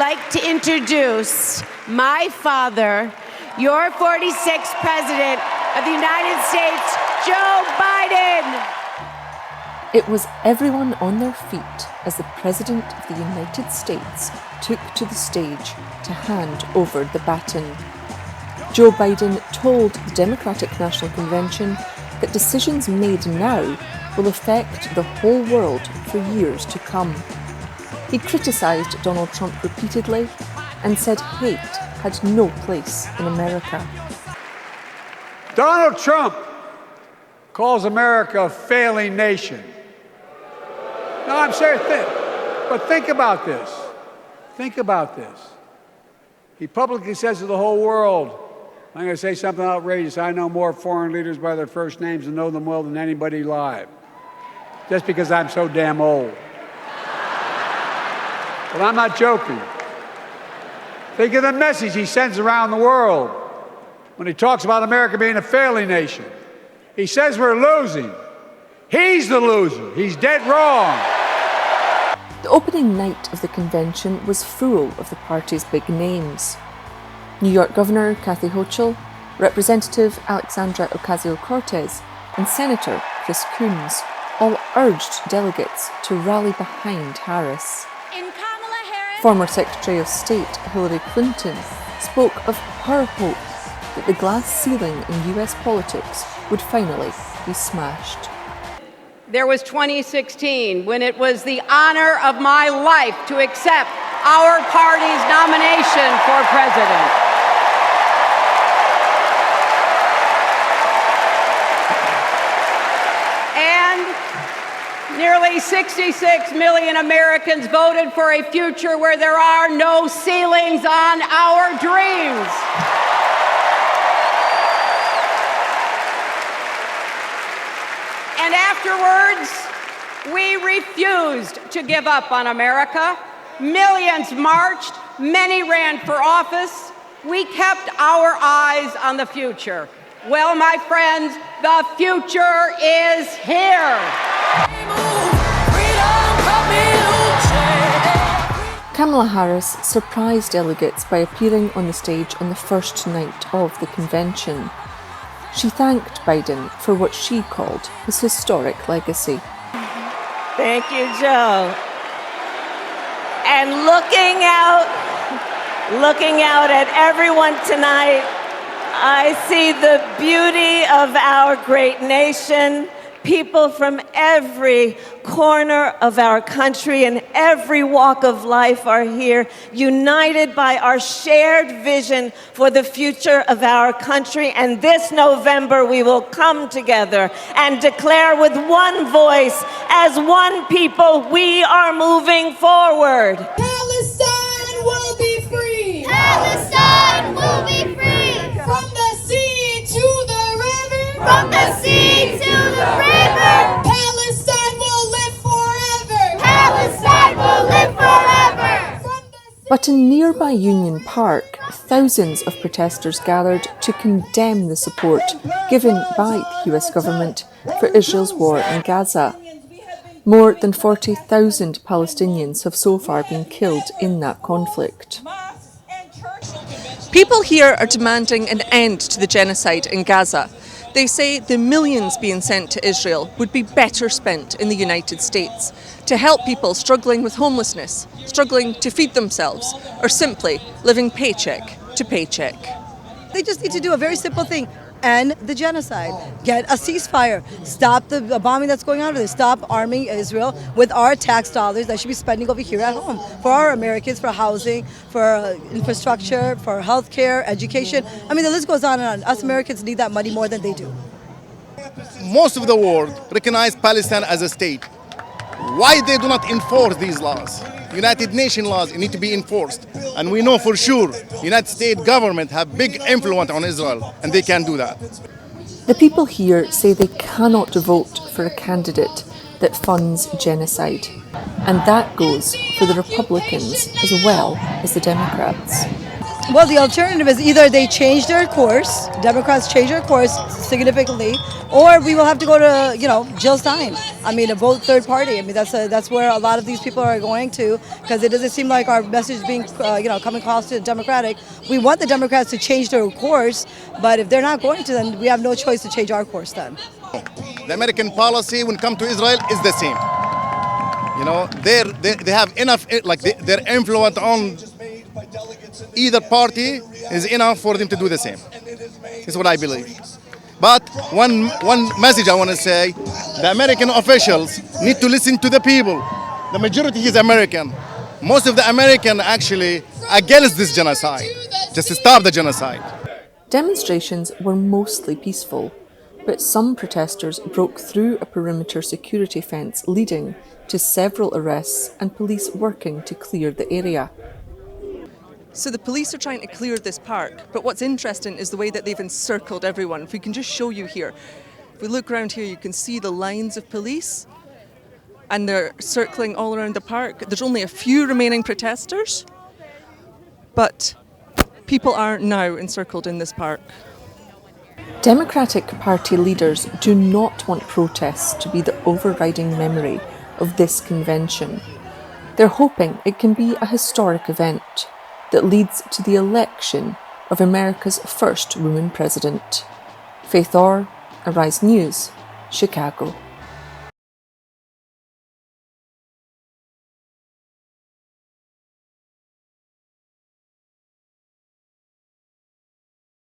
like to introduce my father, your 46th President of the United States, Joe Biden. It was everyone on their feet as the President of the United States took to the stage to hand over the baton. Joe Biden told the Democratic National Convention that decisions made now will affect the whole world for years to come. He criticised Donald Trump repeatedly and said hate had no place in America. Donald Trump calls America a failing nation. No, I'm serious, but think about this. Think about this. He publicly says to the whole world, I'm going to say something outrageous, I know more foreign leaders by their first names and know them well than anybody alive. Just because I'm so damn old. But I'm not joking. Think of the message he sends around the world when he talks about America being a failing nation. He says we're losing. He's the loser. He's dead wrong. The opening night of the convention was full of the party's big names. New York Governor Kathy Hochul, Representative Alexandra Ocasio-Cortez, and Senator Chris Coons all urged delegates to rally behind Harris. Former Secretary of State Hillary Clinton spoke of her hope that the glass ceiling in US politics would finally be smashed. There was 2016 when it was the honor of my life to accept our party's nomination for president. And nearly 66 million Americans voted for a future where there are no ceilings on our dreams. And afterwards, we refused to give up on America. Millions marched, many ran for office. We kept our eyes on the future. Well, my friends, the future is here. Kamala Harris surprised delegates by appearing on the stage on the first night of the convention. She thanked Biden for what she called his historic legacy. Thank you, Joe. And looking out at everyone tonight, I see the beauty of our great nation. People from every corner of our country and every walk of life are here, united by our shared vision for the future of our country. And this November, we will come together and declare with one voice, as one people, we are moving forward. Palestine will be free. Palestine will be free. From the sea to the river. From the sea to the river. Palestine will live forever. Palestine will live forever. But in nearby Union Park, thousands of protesters gathered to condemn the support given by the US government for Israel's war in Gaza. More than 40,000 Palestinians have so far been killed in that conflict. People here are demanding an end to the genocide in Gaza. They say the millions being sent to Israel would be better spent in the United States to help people struggling with homelessness, struggling to feed themselves, or simply living paycheck to paycheck. They just need to do a very simple thing. End the genocide. Get a ceasefire. Stop the bombing that's going on over there. Stop arming Israel with our tax dollars that should be spending over here at home for our Americans, for housing, for infrastructure, for healthcare, education. I mean, the list goes on and on. Us Americans need that money more than they do. Most of the world recognize Palestine as a state. Why they do not enforce these laws? United Nations laws need to be enforced. And we know for sure United States government have big influence on Israel, and they can do that. The people here say they cannot vote for a candidate that funds genocide. And that goes for the Republicans as well as the Democrats. Well, the alternative is either they change their course, Democrats change their course significantly, or we will have to go to, Jill Stein. I mean, a vote third party. I mean, that's where a lot of these people are going to, because it doesn't seem like our message is being, coming across to Democratic. We want the Democrats to change their course, but if they're not going to, then we have no choice to change our course then. The American policy when it comes to Israel is the same. They have enough, their influence on either party is enough for them to do the same. Is what I believe. But one message I want to say, the American officials need to listen to the people. The majority is American. Most of the American actually against this genocide, just to stop the genocide. Demonstrations were mostly peaceful, but some protesters broke through a perimeter security fence, leading to several arrests and police working to clear the area. So the police are trying to clear this park, but what's interesting is the way that they've encircled everyone. If we can just show you here. If we look around here, you can see the lines of police, and they're circling all around the park. There's only a few remaining protesters, but people are now encircled in this park. Democratic Party leaders do not want protests to be the overriding memory of this convention. They're hoping it can be a historic event that leads to the election of America's first woman president. Faith Orr, Arise News, Chicago.